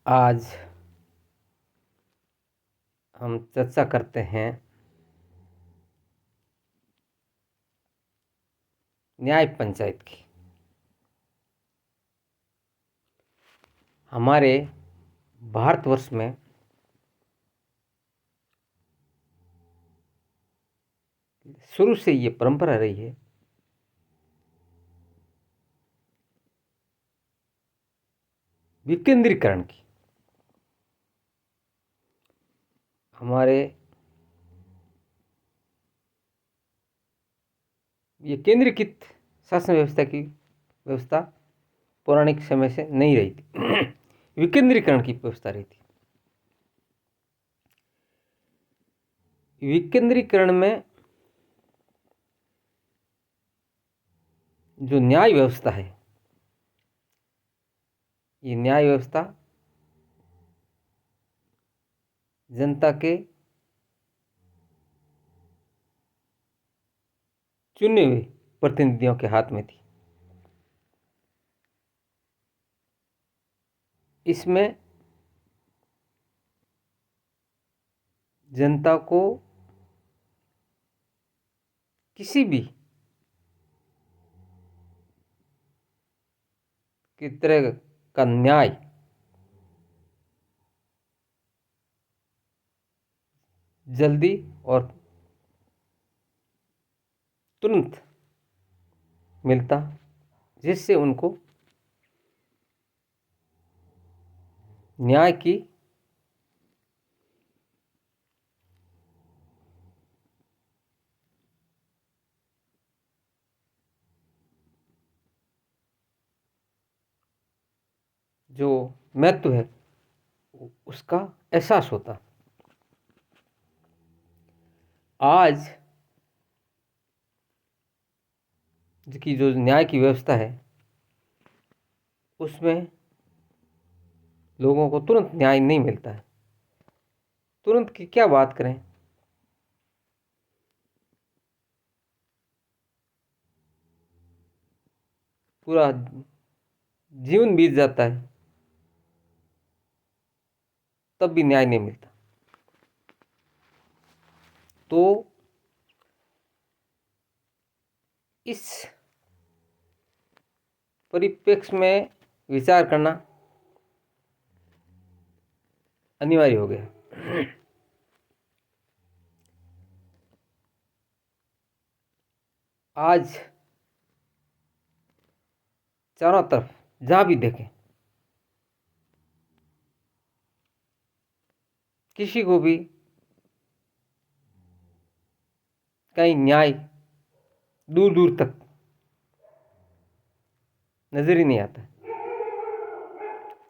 आज हम चर्चा करते हैं न्याय पंचायत की। हमारे भारतवर्ष में शुरू से ये परंपरा रही है विकेंद्रीकरण की। हमारे ये केंद्रीकृत शासन व्यवस्था की व्यवस्था पौराणिक समय से नहीं रही थी। विकेंद्रीकरण की व्यवस्था रही थी। विकेंद्रीकरण में जो न्याय व्यवस्था है, ये न्याय व्यवस्था जनता के चुने हुए प्रतिनिधियों के हाथ में थी। इसमें जनता को किसी भी की तरह का न्याय जल्दी और तुरंत मिलता, जिससे उनको न्याय की जो महत्व है उसका एहसास होता। आज की जो न्याय की व्यवस्था है उसमें लोगों को तुरंत न्याय नहीं मिलता है। तुरंत की क्या बात करें, पूरा जीवन बीत जाता है तब भी न्याय नहीं मिलता। तो इस परिप्रेक्ष्य में विचार करना अनिवार्य हो गया। आज चारों तरफ जहां भी देखें, किसी को भी कहीं न्याय दूर दूर तक नजर ही नहीं आता।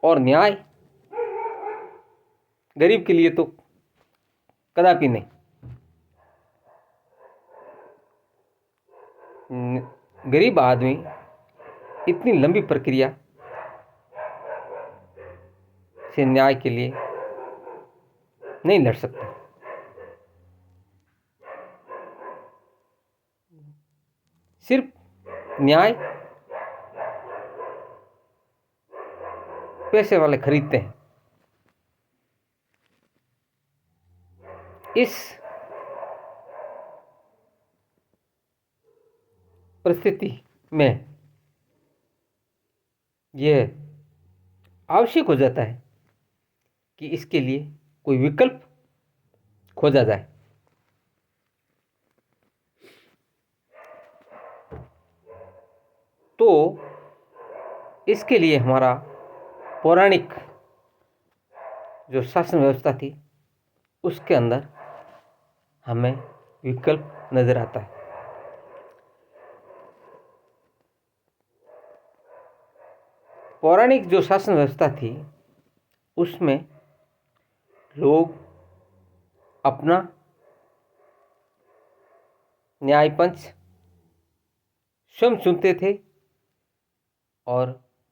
और न्याय गरीब के लिए तो कदापि नहीं। गरीब आदमी इतनी लंबी प्रक्रिया से न्याय के लिए नहीं लड़ सकता। सिर्फ न्याय पैसे वाले खरीदते हैं। इस परिस्थिति में यह आवश्यक हो जाता है कि इसके लिए कोई विकल्प खोजा जाए। तो इसके लिए हमारा पौराणिक जो शासन व्यवस्था थी उसके अंदर हमें विकल्प नजर आता है। पौराणिक जो शासन व्यवस्था थी उसमें लोग अपना न्यायपंच स्वयं चुनते थे और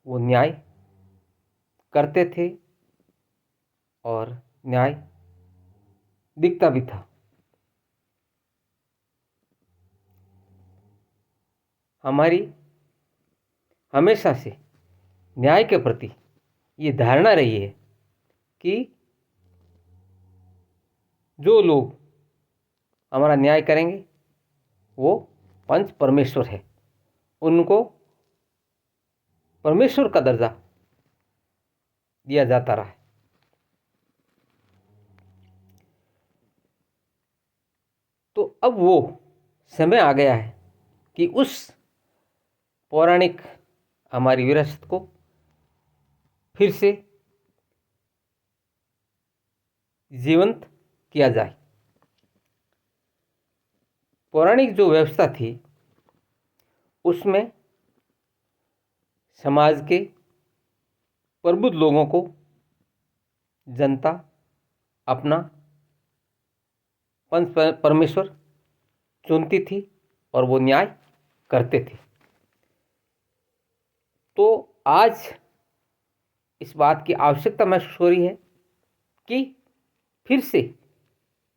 वो न्याय करते थे और न्याय दिखता भी था। हमारी हमेशा से न्याय के प्रति ये धारणा रही है कि जो लोग हमारा न्याय करेंगे वो पंच परमेश्वर है, उनको परमेश्वर का दर्जा दिया जाता रहा है। तो अब वो समय आ गया है कि उस पौराणिक हमारी विरासत को फिर से जीवंत किया जाए। पौराणिक जो व्यवस्था थी उसमें समाज के प्रबुद्ध लोगों को जनता अपना पंच परमेश्वर चुनती थी और वो न्याय करते थे। तो आज इस बात की आवश्यकता महसूस हो रही है कि फिर से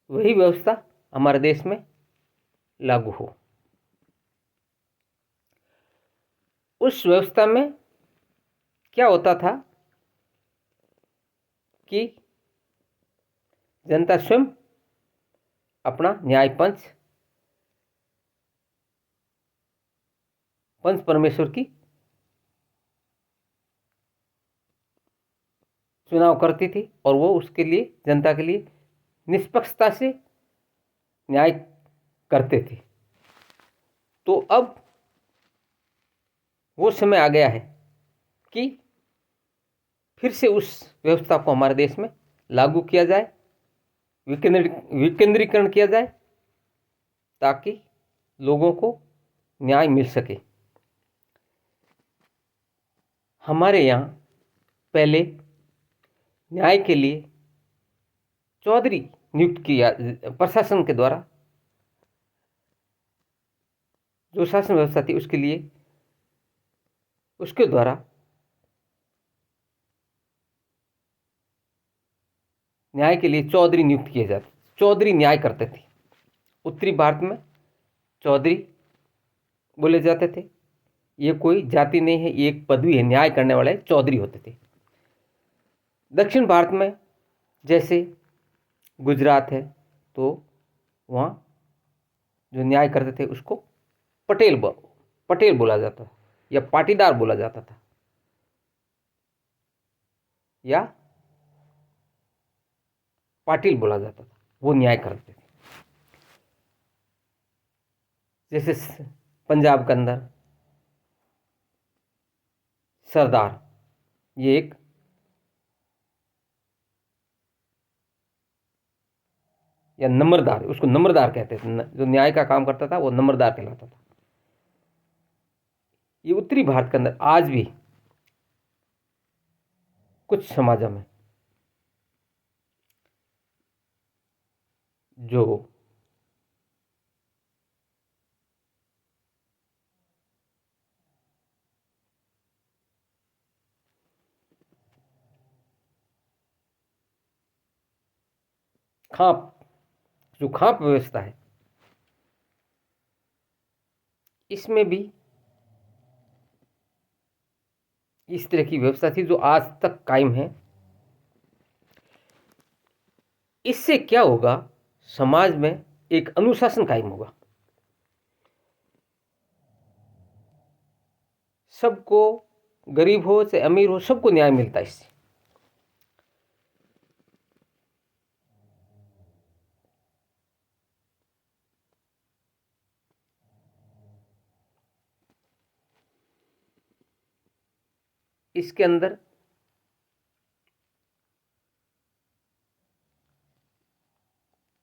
वही व्यवस्था हमारे देश में लागू हो। उस व्यवस्था में क्या होता था कि जनता स्वयं अपना न्याय पंच परमेश्वर की चुनाव करती थी और वो उसके लिए जनता के लिए निष्पक्षता से न्याय करते थे। तो अब वो समय आ गया है कि फिर से उस व्यवस्था को हमारे देश में लागू किया जाए, विकेंद्रीकरण किया जाए, ताकि लोगों को न्याय मिल सके। हमारे यहाँ पहले न्याय के लिए चौधरी नियुक्त किया, प्रशासन के द्वारा जो शासन व्यवस्था थी उसके द्वारा न्याय के लिए चौधरी नियुक्त किए जाते, चौधरी न्याय करते थे। उत्तरी भारत में चौधरी बोले जाते थे। ये कोई जाति नहीं है, ये एक पदवी है, न्याय करने वाले चौधरी होते थे। दक्षिण भारत में जैसे गुजरात है तो वहाँ जो न्याय करते थे उसको पटेल बोला जाता था या पाटीदार बोला जाता था या पाटिल बोला जाता था। वो न्याय करते थे। जैसे पंजाब के अंदर सरदार, ये एक या नंबरदार, उसको नंबरदार कहते थे, जो न्याय का काम करता था वो नंबरदार कहलाता था। ये उत्तरी भारत के अंदर आज भी कुछ समाजों में जो खाप व्यवस्था है, इसमें भी इस तरह की व्यवस्था थी जो आज तक कायम है। इससे क्या होगा, समाज में एक अनुशासन कायम होगा। सबको, गरीब हो चाहे अमीर हो, सबको न्याय मिलता है इससे। इसके अंदर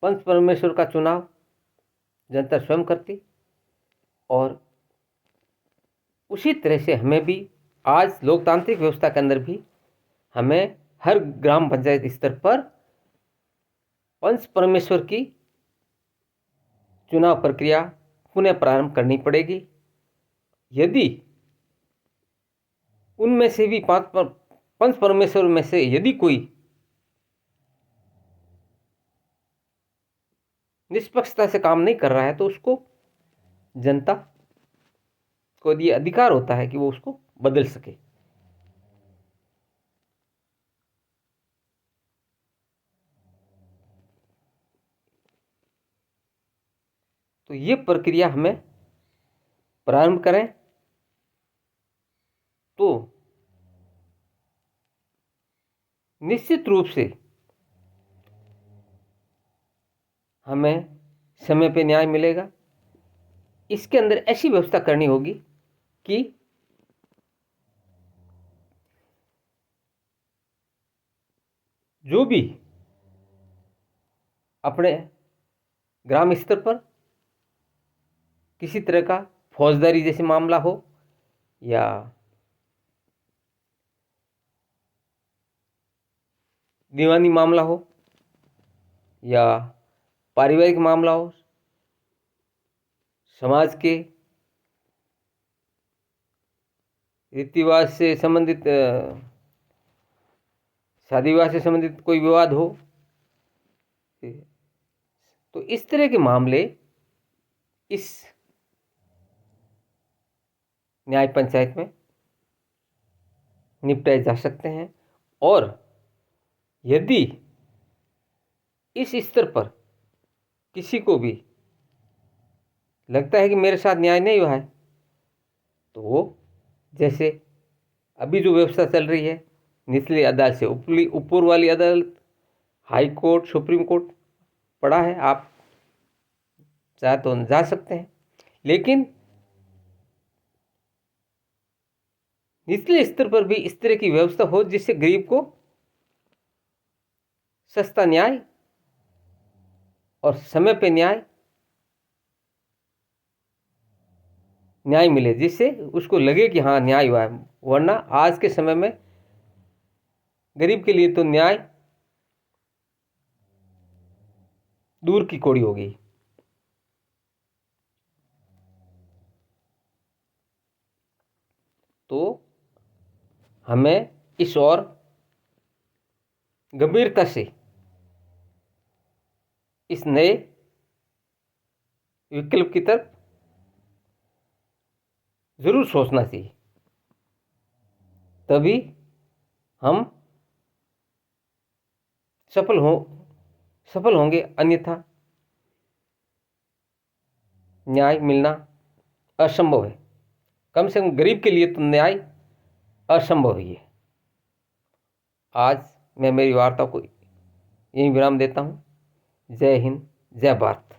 पंच परमेश्वर का चुनाव जनता स्वयं करती और उसी तरह से हमें भी आज लोकतांत्रिक व्यवस्था के अंदर भी हमें हर ग्राम पंचायत स्तर पर पंच परमेश्वर की चुनाव प्रक्रिया पुनः प्रारंभ करनी पड़ेगी। यदि उनमें से भी पंच परमेश्वर में से यदि कोई निष्पक्षता से काम नहीं कर रहा है तो उसको जनता को ये अधिकार होता है कि वो उसको बदल सके। तो ये प्रक्रिया हमें प्रारंभ करें तो निश्चित रूप से हमें समय पे न्याय मिलेगा। इसके अंदर ऐसी व्यवस्था करनी होगी कि जो भी अपने ग्राम स्तर पर किसी तरह का फौजदारी जैसे मामला हो या दीवानी मामला हो या पारिवारिक मामला हो, समाज के रीति रिवाज से संबंधित, शादी विवाह से संबंधित कोई विवाद हो, तो इस तरह के मामले इस न्याय पंचायत में निपटाए जा सकते हैं। और यदि इस स्तर पर किसी को भी लगता है कि मेरे साथ न्याय नहीं हुआ है, तो वो जैसे अभी जो व्यवस्था चल रही है निचली अदालत से ऊपर वाली अदालत, हाई कोर्ट, सुप्रीम कोर्ट पड़ा है, आप चाहे तो जा सकते हैं। लेकिन निचले स्तर पर भी इस तरह की व्यवस्था हो जिससे गरीब को सस्ता न्याय और समय पे न्याय मिले, जिससे उसको लगे कि हाँ न्याय हुआ है। वरना आज के समय में गरीब के लिए तो न्याय दूर की कौड़ी हो गई। तो हमें इस और गंभीरता से इस नए विकल्प की तरफ जरूर सोचना चाहिए, तभी हम सफल होंगे। अन्यथा न्याय मिलना असंभव है। कम से कम गरीब के लिए तो न्याय असंभव ही है। आज मैं मेरी वार्ता को यहीं विराम देता हूँ। जय हिंद, जय भारत।